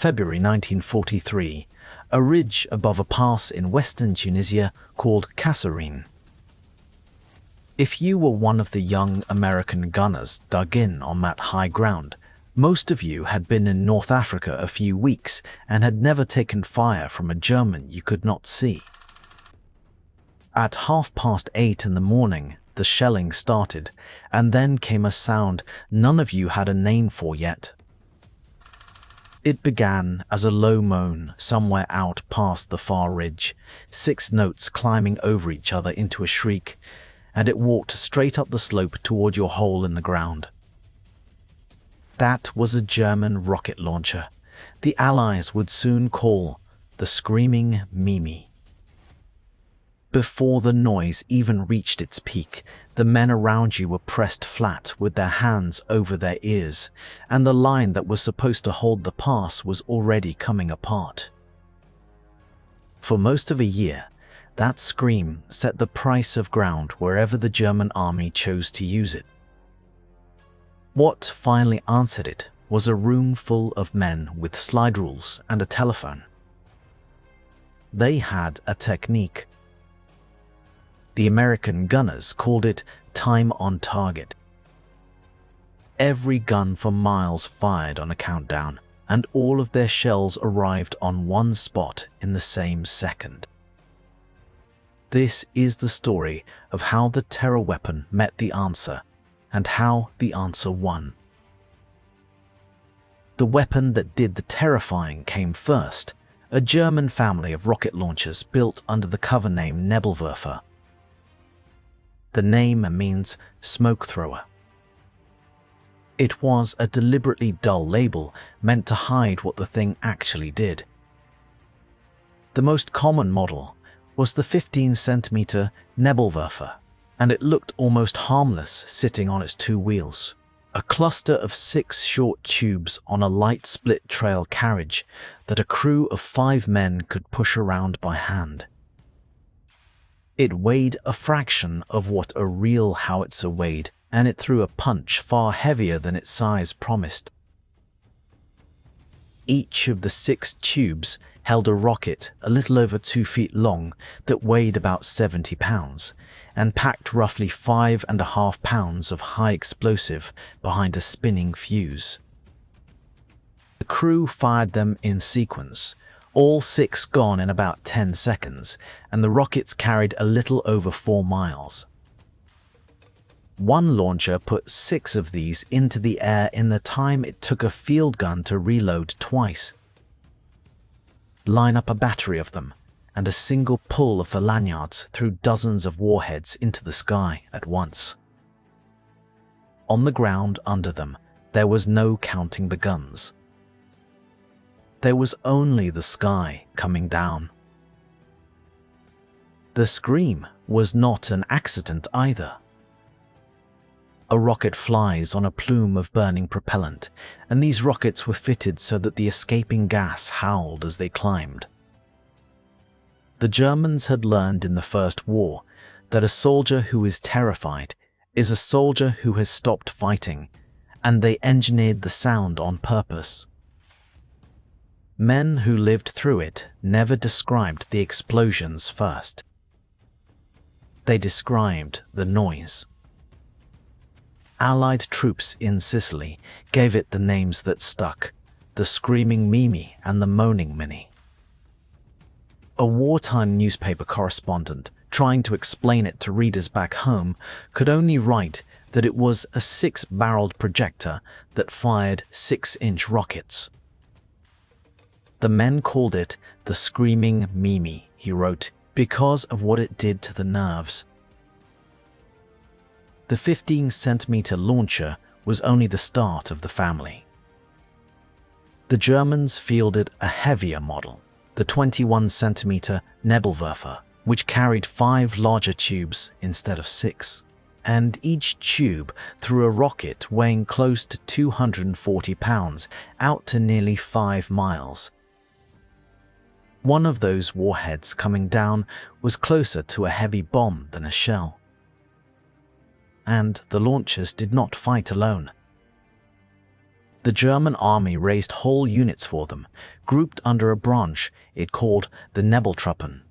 February 1943, a ridge above a pass in western Tunisia called Kasserine. If you were one of the young American gunners dug in on that high ground, most of you had been in North Africa a few weeks and had never taken fire from a German you could not see. At 8:30 in the morning, the shelling started, and then came a sound none of you had a name for yet. It began as a low moan somewhere out past the far ridge, 6 notes climbing over each other into a shriek, and it walked straight up the slope toward your hole in the ground. That was a German rocket launcher the Allies would soon call the Screaming Meemie. Before the noise even reached its peak, the men around you were pressed flat with their hands over their ears, and the line that was supposed to hold the pass was already coming apart. For most of a year, that scream set the price of ground wherever the German army chose to use it. What finally answered it was a room full of men with slide rules and a telephone. They had a technique. The American gunners called it time on target. Every gun for miles fired on a countdown, and all of their shells arrived on one spot in the same second. This is the story of how the terror weapon met the answer, and how the answer won. The weapon that did the terrifying came first, a German family of rocket launchers built under the cover name Nebelwerfer. The name means smoke thrower. It was a deliberately dull label meant to hide what the thing actually did. The most common model was the 15-centimeter Nebelwerfer, and it looked almost harmless sitting on its 2 wheels, a cluster of 6 short tubes on a light split trail carriage that a crew of 5 men could push around by hand. It weighed a fraction of what a real howitzer weighed, and it threw a punch far heavier than its size promised. Each of the 6 tubes held a rocket a little over 2 feet long that weighed about 70 pounds and packed roughly 5.5 pounds of high explosive behind a spinning fuse. The crew fired them in sequence, all 6 gone in about 10 seconds, and the rockets carried a little over 4 miles. One launcher put 6 of these into the air in the time it took a field gun to reload twice. Line up a battery of them, and a single pull of the lanyards threw dozens of warheads into the sky at once. On the ground under them, there was no counting the guns. There was only the sky coming down. The scream was not an accident either. A rocket flies on a plume of burning propellant, and these rockets were fitted so that the escaping gas howled as they climbed. The Germans had learned in the First War that a soldier who is terrified is a soldier who has stopped fighting, and they engineered the sound on purpose. Men who lived through it never described the explosions first. They described the noise. Allied troops in Sicily gave it the names that stuck, the Screaming Meemie and the Moaning Minnie. A wartime newspaper correspondent trying to explain it to readers back home could only write that it was a 6-barreled projector that fired 6-inch rockets. The men called it the Screaming Meemie, he wrote, because of what it did to the nerves. The 15-centimeter launcher was only the start of the family. The Germans fielded a heavier model, the 21-centimeter Nebelwerfer, which carried 5 larger tubes instead of 6, and each tube threw a rocket weighing close to 240 pounds out to nearly 5 miles. One of those warheads coming down was closer to a heavy bomb than a shell. And the launchers did not fight alone. The German army raised whole units for them, grouped under a branch it called the Nebeltruppen,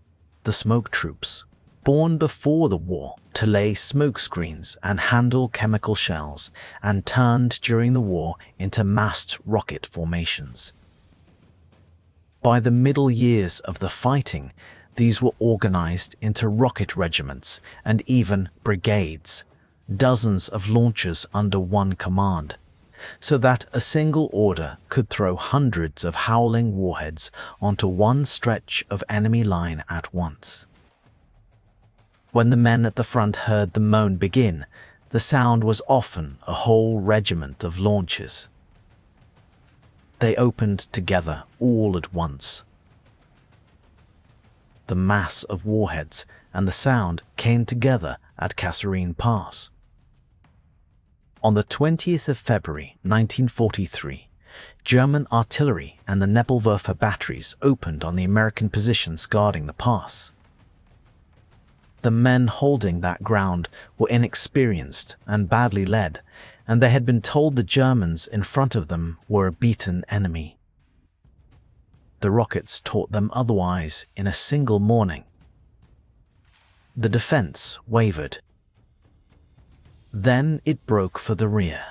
the smoke troops, born before the war to lay smoke screens and handle chemical shells, and turned during the war into massed rocket formations. By the middle years of the fighting, these were organized into rocket regiments and even brigades, dozens of launchers under one command, so that a single order could throw hundreds of howling warheads onto one stretch of enemy line at once. When the men at the front heard the moan begin, the sound was often a whole regiment of launchers. They opened together all at once. The mass of warheads and the sound came together at Kasserine Pass. On the 20th of February 1943, German artillery and the Nebelwerfer batteries opened on the American positions guarding the pass. The men holding that ground were inexperienced and badly led, and they had been told the Germans in front of them were a beaten enemy. The rockets taught them otherwise in a single morning. The defense wavered. Then it broke for the rear.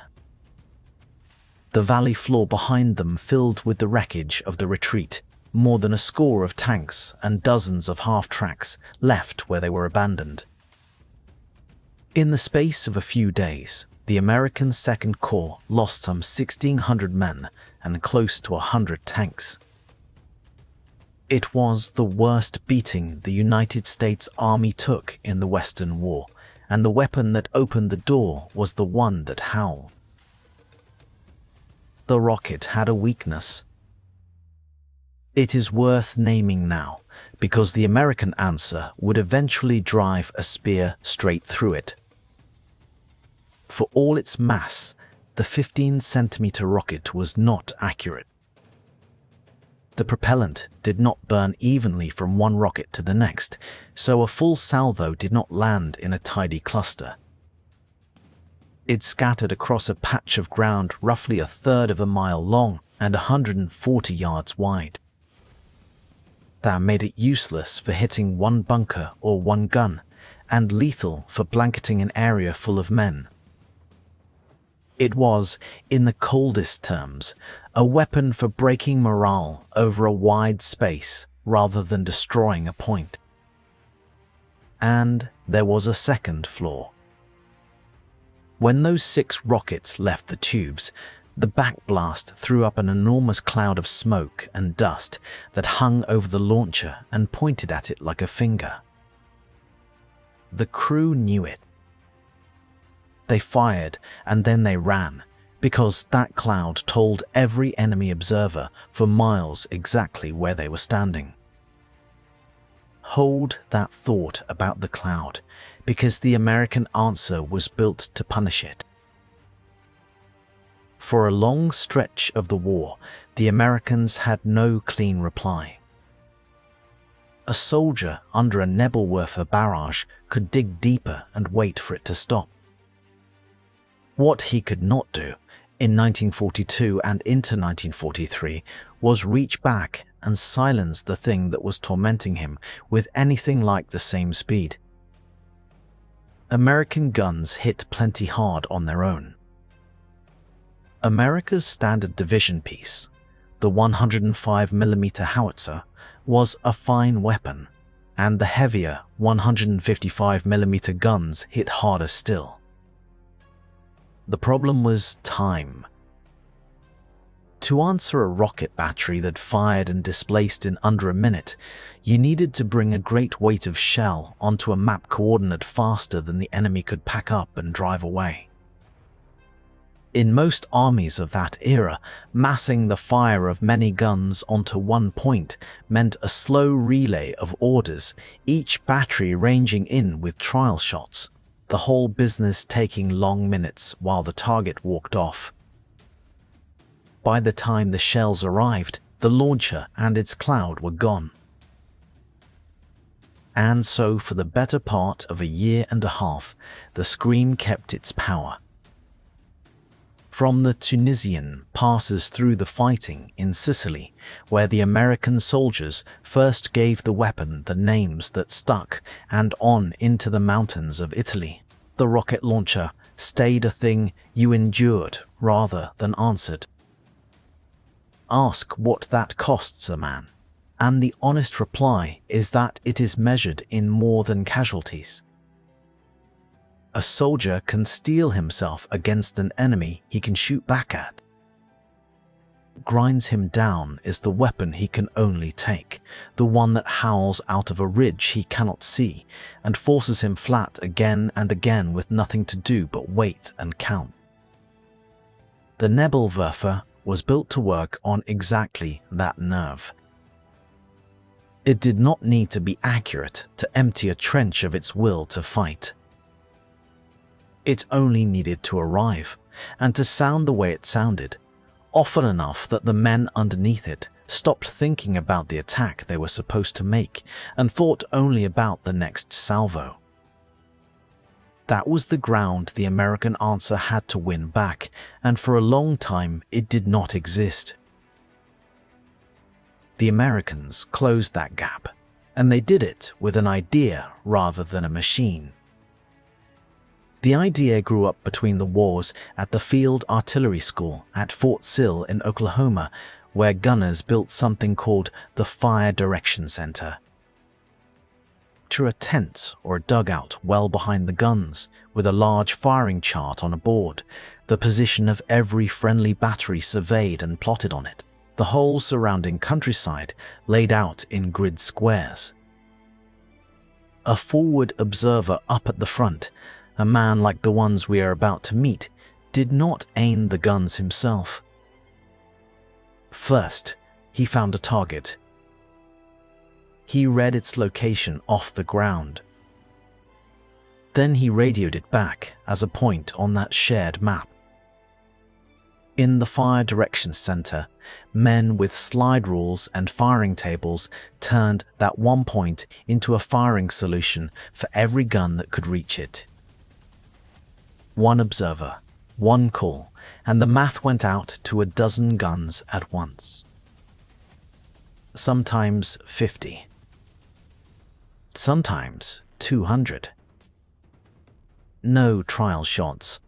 The valley floor behind them filled with the wreckage of the retreat, more than a score of tanks and dozens of half-tracks left where they were abandoned. In the space of a few days, the American Second Corps lost some 1,600 men and close to 100 tanks. It was the worst beating the United States Army took in the Western War, and the weapon that opened the door was the one that howled. The rocket had a weakness. It is worth naming now, because the American answer would eventually drive a spear straight through it. For all its mass, the 15-centimeter rocket was not accurate. The propellant did not burn evenly from one rocket to the next, so a full salvo did not land in a tidy cluster. It scattered across a patch of ground roughly a third of a mile long and 140 yards wide. That made it useless for hitting one bunker or one gun, and lethal for blanketing an area full of men. It was, in the coldest terms, a weapon for breaking morale over a wide space rather than destroying a point. And there was a second flaw. When those 6 rockets left the tubes, the backblast threw up an enormous cloud of smoke and dust that hung over the launcher and pointed at it like a finger. The crew knew it. They fired and then they ran, because that cloud told every enemy observer for miles exactly where they were standing. Hold that thought about the cloud, because the American answer was built to punish it. For a long stretch of the war, the Americans had no clean reply. A soldier under a Nebelwerfer barrage could dig deeper and wait for it to stop. What he could not do, in 1942 and into 1943, was reach back and silence the thing that was tormenting him with anything like the same speed. American guns hit plenty hard on their own. America's standard division piece, the 105mm howitzer, was a fine weapon, and the heavier 155mm guns hit harder still. The problem was time. To answer a rocket battery that fired and displaced in under a minute, you needed to bring a great weight of shell onto a map coordinate faster than the enemy could pack up and drive away. In most armies of that era, massing the fire of many guns onto one point meant a slow relay of orders, each battery ranging in with trial shots, the whole business taking long minutes while the target walked off. By the time the shells arrived, the launcher and its cloud were gone. And so for the better part of a year and a half, the Scream kept its power. from the Tunisian passes through the fighting in Sicily, where the American soldiers first gave the weapon the names that stuck, and on into the mountains of Italy. The rocket launcher stayed a thing you endured rather than answered. Ask what that costs a man, and the honest reply is that it is measured in more than casualties. A soldier can steel himself against an enemy he can shoot back at. Grinds him down is the weapon he can only take, the one that howls out of a ridge he cannot see and forces him flat again and again with nothing to do but wait and count. The Nebelwerfer was built to work on exactly that nerve. It did not need to be accurate to empty a trench of its will to fight. It only needed to arrive, and to sound the way it sounded, often enough that the men underneath it stopped thinking about the attack they were supposed to make and thought only about the next salvo. That was the ground the American answer had to win back, and for a long time it did not exist. The Americans closed that gap, and they did it with an idea rather than a machine. The idea grew up between the wars at the Field Artillery School at Fort Sill in Oklahoma, where gunners built something called the Fire Direction Center. Picture a tent or a dugout well behind the guns, with a large firing chart on a board, the position of every friendly battery surveyed and plotted on it, the whole surrounding countryside laid out in grid squares. A forward observer up at the front, a man like the ones we are about to meet, did not aim the guns himself. First, he found a target. He read its location off the ground. Then he radioed it back as a point on that shared map. In the Fire Direction Center, men with slide rules and firing tables turned that one point into a firing solution for every gun that could reach it. One observer, one call, and the math went out to a dozen guns at once. Sometimes 50. Sometimes 200. No trial shots.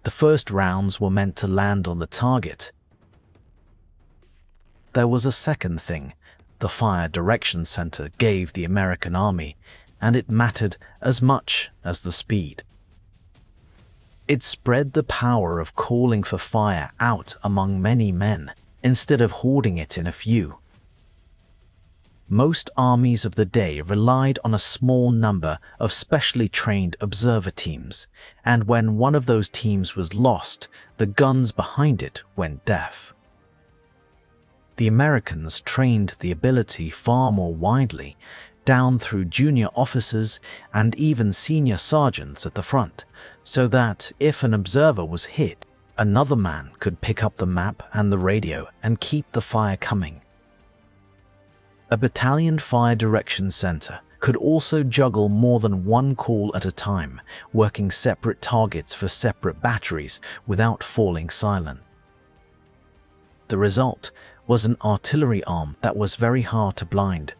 The first rounds were meant to land on the target. There was a second thing the Fire Direction Center gave the American Army, and it mattered as much as the speed. It spread the power of calling for fire out among many men, instead of hoarding it in a few. Most armies of the day relied on a small number of specially trained observer teams, and when one of those teams was lost, the guns behind it went deaf. The Americans trained the ability far more widely, down through junior officers and even senior sergeants at the front, so that if an observer was hit, another man could pick up the map and the radio and keep the fire coming. A battalion Fire Direction Center could also juggle more than one call at a time, working separate targets for separate batteries without falling silent. The result was an artillery arm that was very hard to blind.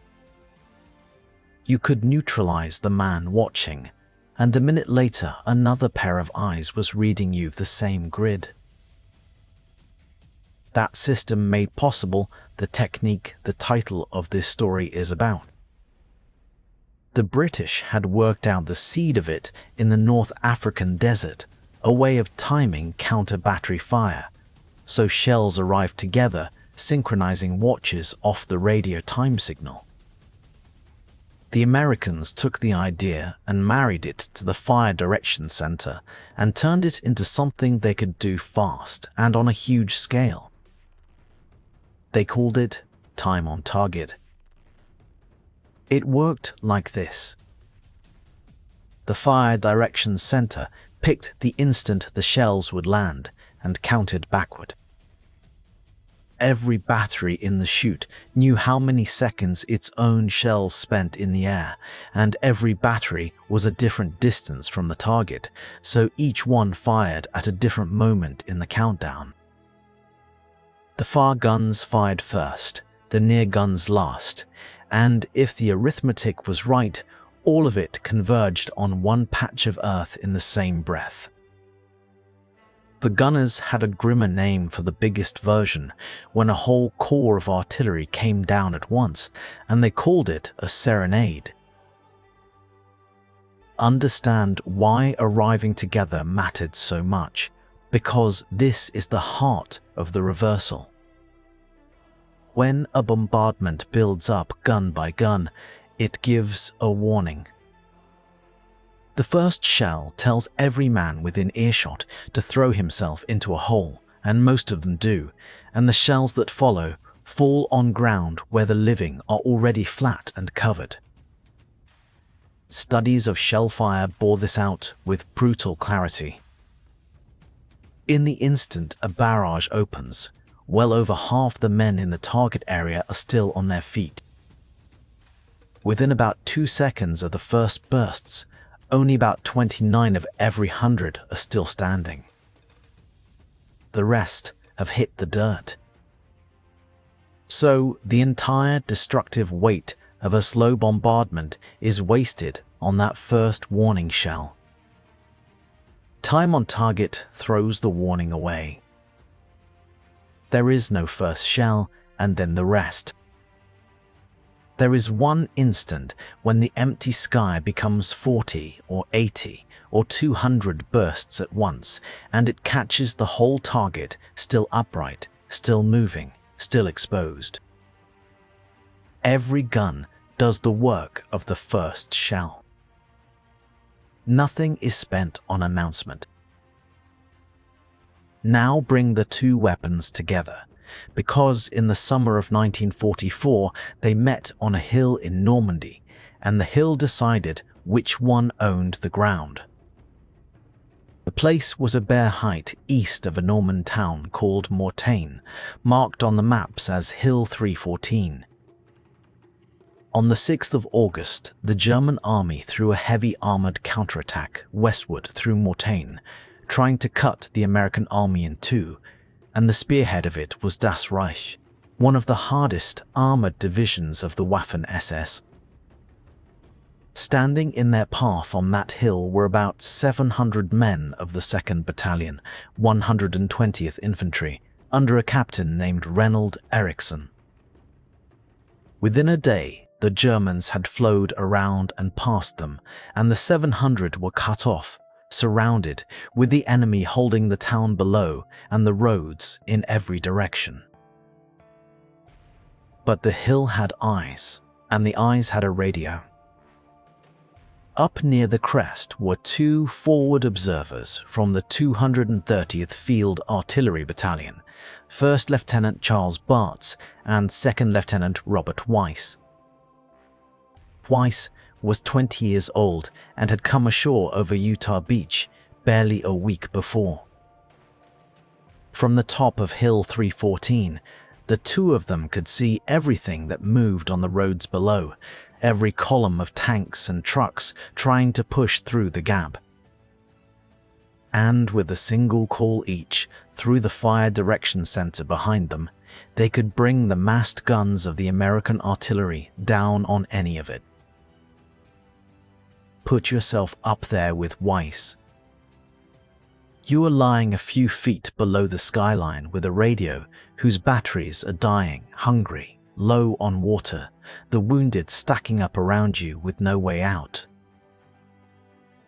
You could neutralize the man watching, and a minute later another pair of eyes was reading you the same grid. That system made possible the technique the title of this story is about. The British had worked out the seed of it in the North African desert, a way of timing counter-battery fire, so shells arrived together, synchronizing watches off the radio time signal. The Americans took the idea and married it to the Fire Direction Center and turned it into something they could do fast and on a huge scale. They called it time on target. It worked like this. The Fire Direction Center picked the instant the shells would land and counted backward. Every battery in the chute knew how many seconds its own shells spent in the air, and every battery was a different distance from the target, so each one fired at a different moment in the countdown. The far guns fired first, the near guns last, and if the arithmetic was right, all of it converged on one patch of earth in the same breath. The gunners had a grimmer name for the biggest version when a whole corps of artillery came down at once, and they called it a serenade. Understand why arriving together mattered so much, because this is the heart of the reversal. When a bombardment builds up gun by gun, it gives a warning. The first shell tells every man within earshot to throw himself into a hole, and most of them do, and the shells that follow fall on ground where the living are already flat and covered. Studies of shellfire bore this out with brutal clarity. In the instant a barrage opens, well over half the men in the target area are still on their feet. Within about 2 seconds of the first bursts, only about 29 of every 100 are still standing. The rest have hit the dirt. So the entire destructive weight of a slow bombardment is wasted on that first warning shell. Time on target throws the warning away. There is no first shell and then the rest. There is one instant when the empty sky becomes 40 or 80 or 200 bursts at once, and it catches the whole target still upright, still moving, still exposed. Every gun does the work of the first shell. Nothing is spent on announcement. Now bring the two weapons together, because in the summer of 1944 they met on a hill in Normandy, and the hill decided which one owned the ground. The place was a bare height east of a Norman town called Mortain, marked on the maps as Hill 314. On the 6th of August, the German army threw a heavy armored counterattack westward through Mortain, trying to cut the American army in two, and the spearhead of it was Das Reich, one of the hardest armored divisions of the Waffen-SS. Standing in their path on that hill were about 700 men of the 2nd Battalion, 120th Infantry, under a captain named Reynold Eriksson. Within a day, the Germans had flowed around and past them, and the 700 were cut off, surrounded, with the enemy holding the town below and the roads in every direction. But the hill had eyes, and the eyes had a radio. Up near the crest were two forward observers from the 230th Field Artillery Battalion, 1st Lieutenant Charles Bartz and 2nd Lieutenant Robert Weiss. Weiss was 20 years old and had come ashore over Utah Beach barely a week before. From the top of Hill 314, the two of them could see everything that moved on the roads below, every column of tanks and trucks trying to push through the gap. And with a single call each through the fire direction center behind them, they could bring the massed guns of the American artillery down on any of it. Put yourself up there with Weiss. You are lying a few feet below the skyline with a radio whose batteries are dying, hungry, low on water, the wounded stacking up around you with no way out.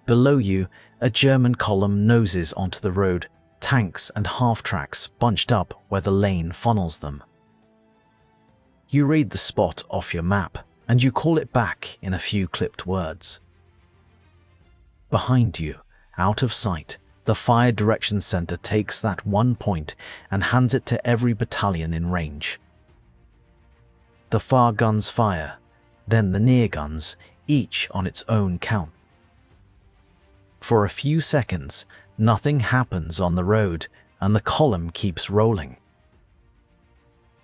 Below you, a German column noses onto the road, tanks and half-tracks bunched up where the lane funnels them. You read the spot off your map, and you call it back in a few clipped words. Behind you, out of sight, the fire direction center takes that one point and hands it to every battalion in range. The far guns fire, then the near guns, each on its own count. For a few seconds, nothing happens on the road and the column keeps rolling.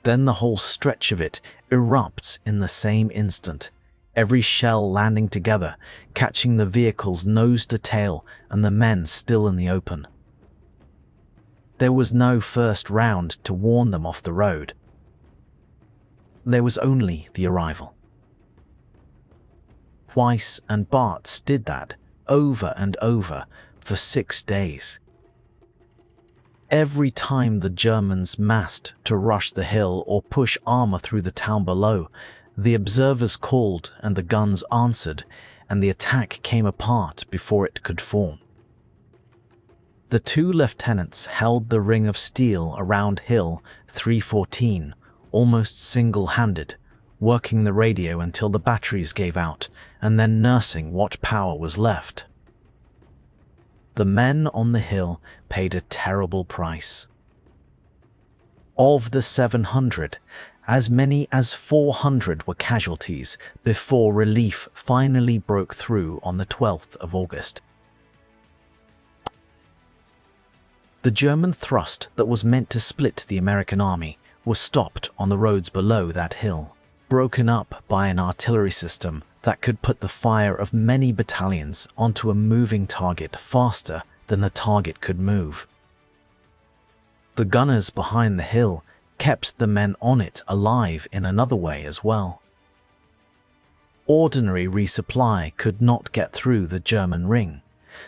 Then the whole stretch of it erupts in the same instant, every shell landing together, catching the vehicles nose to tail and the men still in the open. There was no first round to warn them off the road. There was only the arrival. Weiss and Bartz did that over and over for 6 days. Every time the Germans massed to rush the hill or push armor through the town below, the observers called and the guns answered, and the attack came apart before it could form. The 2 lieutenants held the ring of steel around Hill 314 almost single-handed, working the radio until the batteries gave out, and then nursing what power was left. The men on the hill paid a terrible price. Of the 700, as many as 400 were casualties before relief finally broke through on the 12th of August. The German thrust that was meant to split the American army was stopped on the roads below that hill, broken up by an artillery system that could put the fire of many battalions onto a moving target faster than the target could move. The gunners behind the hill kept the men on it alive in another way as well. Ordinary resupply could not get through the German ring,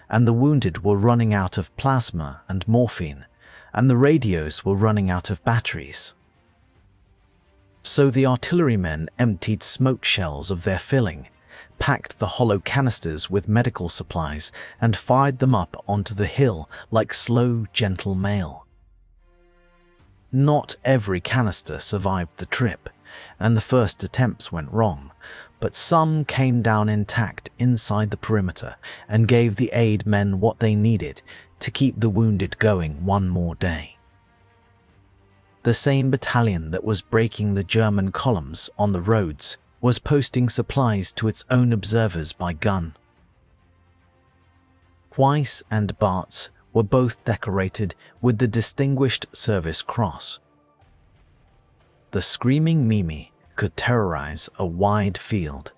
and the wounded were running out of plasma and morphine, and the radios were running out of batteries. So the artillerymen emptied smoke shells of their filling, packed the hollow canisters with medical supplies, and fired them up onto the hill like slow, gentle mail. Not every canister survived the trip, and the first attempts went wrong, but some came down intact inside the perimeter and gave the aid men what they needed to keep the wounded going one more day. The same battalion that was breaking the German columns on the roads was posting supplies to its own observers by gun. Weiss and Bartz were both decorated with the Distinguished Service Cross. The screaming Meemie could terrorize a wide field.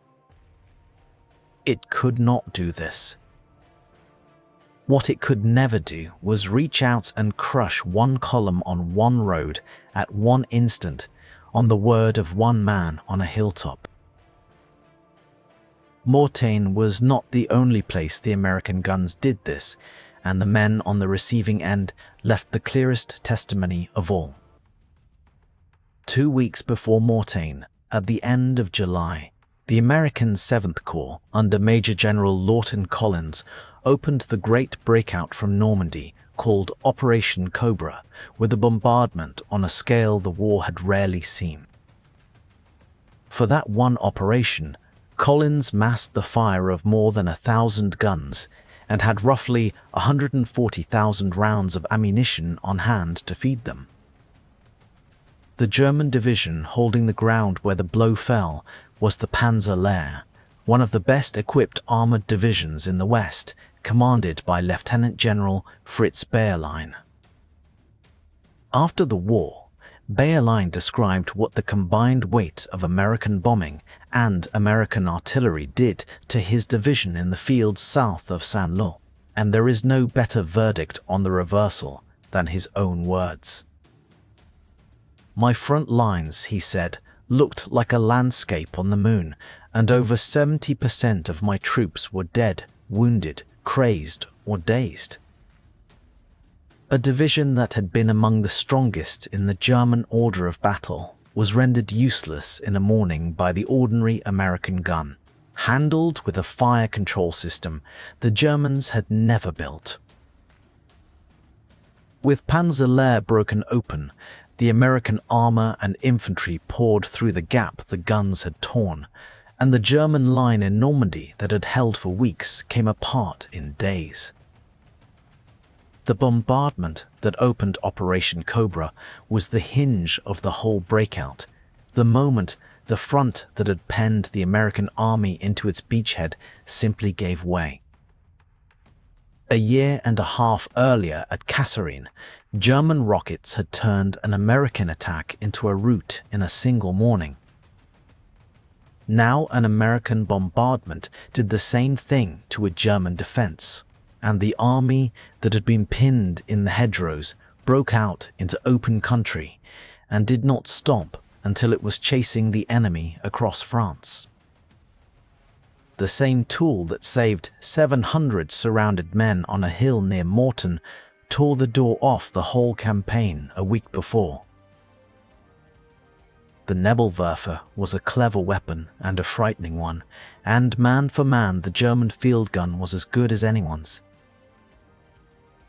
It could not do this. What it could never do was reach out and crush one column on one road at one instant on the word of one man on a hilltop. Mortain was not the only place the American guns did this, and the men on the receiving end left the clearest testimony of all. 2 weeks before Mortain, at the end of July, the American 7th Corps, under Major General Lawton Collins, opened the great breakout from Normandy called Operation Cobra, with a bombardment on a scale the war had rarely seen. For that one operation, Collins massed the fire of more than 1,000 guns and had roughly 140,000 rounds of ammunition on hand to feed them. The German division holding the ground where the blow fell was the Panzer Lehr, one of the best equipped armored divisions in the West, commanded by Lieutenant General Fritz Bayerlein. After the war, Bayerlein described what the combined weight of American bombing and American artillery did to his division in the fields south of Saint-Lô, and there is no better verdict on the reversal than his own words. "My front lines," he said, "looked like a landscape on the moon, and over 70% of my troops were dead, wounded, crazed, or dazed." A division that had been among the strongest in the German order of battle was rendered useless in a morning by the ordinary American gun, handled with a fire control system the Germans had never built. With Panzer Lehr broken open, the American armor and infantry poured through the gap the guns had torn, and the German line in Normandy that had held for weeks came apart in days. The bombardment that opened Operation Cobra was the hinge of the whole breakout, the moment the front that had penned the American army into its beachhead simply gave way. A year and a half earlier at Kasserine, German rockets had turned an American attack into a rout in a single morning. Now an American bombardment did the same thing to a German defense, and the army that had been pinned in the hedgerows broke out into open country and did not stop until it was chasing the enemy across France. The same tool that saved 700 surrounded men on a hill near Mortain tore the door off the whole campaign a week before. The Nebelwerfer was a clever weapon and a frightening one, and man for man the German field gun was as good as anyone's.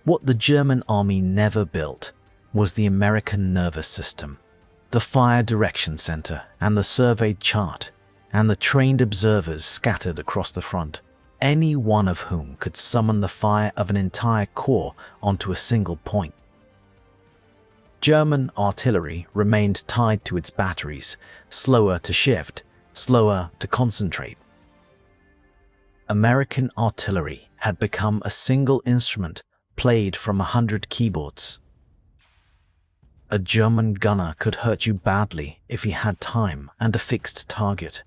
What the German army never built was the American nervous system, the fire direction center and the surveyed chart, and the trained observers scattered across the front, any one of whom could summon the fire of an entire corps onto a single point. German artillery remained tied to its batteries, slower to shift, slower to concentrate. American artillery had become a single instrument played from 100 keyboards. A German gunner could hurt you badly if he had time and a fixed target.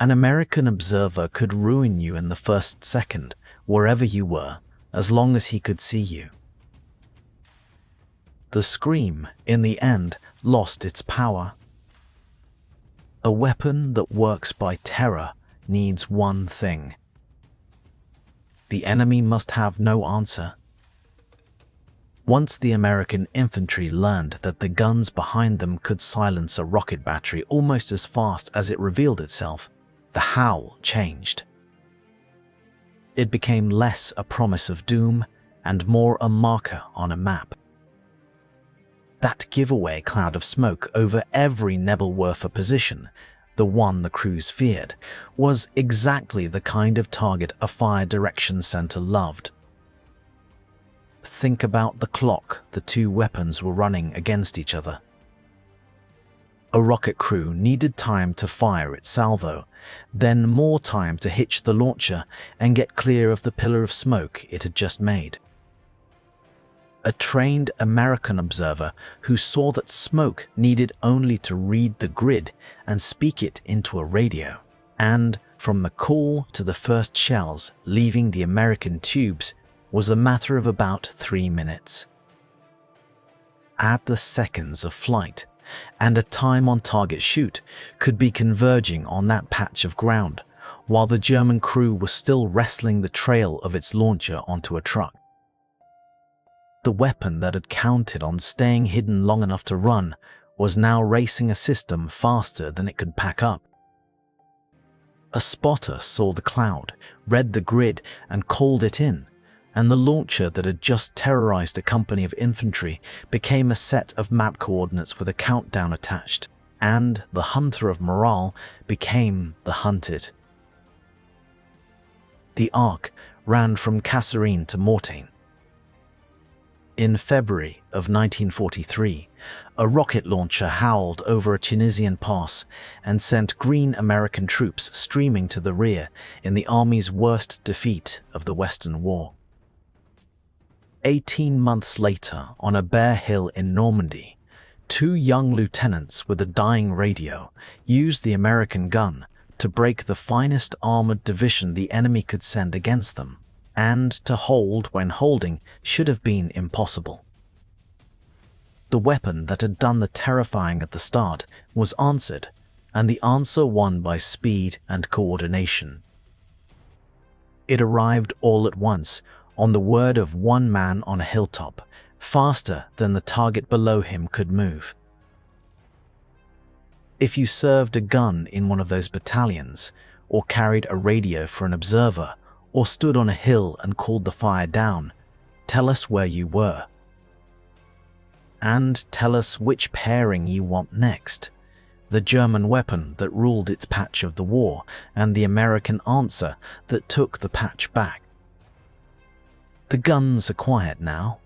An American observer could ruin you in the first second, wherever you were, as long as he could see you. The scream, in the end, lost its power. A weapon that works by terror needs one thing. The enemy must have no answer. Once the American infantry learned that the guns behind them could silence a rocket battery almost as fast as it revealed itself, the howl changed. It became less a promise of doom and more a marker on a map. That giveaway cloud of smoke over every Nebelwerfer position, the one the crews feared, was exactly the kind of target a fire direction center loved. Think about the clock the two weapons were running against each other. A rocket crew needed time to fire its salvo, then more time to hitch the launcher and get clear of the pillar of smoke it had just made. A trained American observer who saw that smoke needed only to read the grid and speak it into a radio, and from the call to the first shells leaving the American tubes was a matter of about 3 minutes. Add the seconds of flight, and a time on target shoot could be converging on that patch of ground, while the German crew was still wrestling the trail of its launcher onto a truck. The weapon that had counted on staying hidden long enough to run was now racing a system faster than it could pack up. A spotter saw the cloud, read the grid, and called it in, and the launcher that had just terrorized a company of infantry became a set of map coordinates with a countdown attached, and the hunter of morale became the hunted. The arc ran from Kasserine to Mortain. In February of 1943, a rocket launcher howled over a Tunisian pass and sent green American troops streaming to the rear in the army's worst defeat of the Western War. 18 months later, on a bare hill in Normandy, 2 young lieutenants with a dying radio used the American gun to break the finest armored division the enemy could send against them, and to hold when holding should have been impossible. The weapon that had done the terrifying at the start was answered, and the answer won by speed and coordination. It arrived all at once, on the word of one man on a hilltop, faster than the target below him could move. If you served a gun in one of those battalions, or carried a radio for an observer, or stood on a hill and called the fire down, tell us where you were. And tell us which pairing you want next, the German weapon that ruled its patch of the war, and the American answer that took the patch back. The guns are quiet now.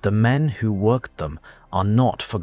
The men who worked them are not forgotten.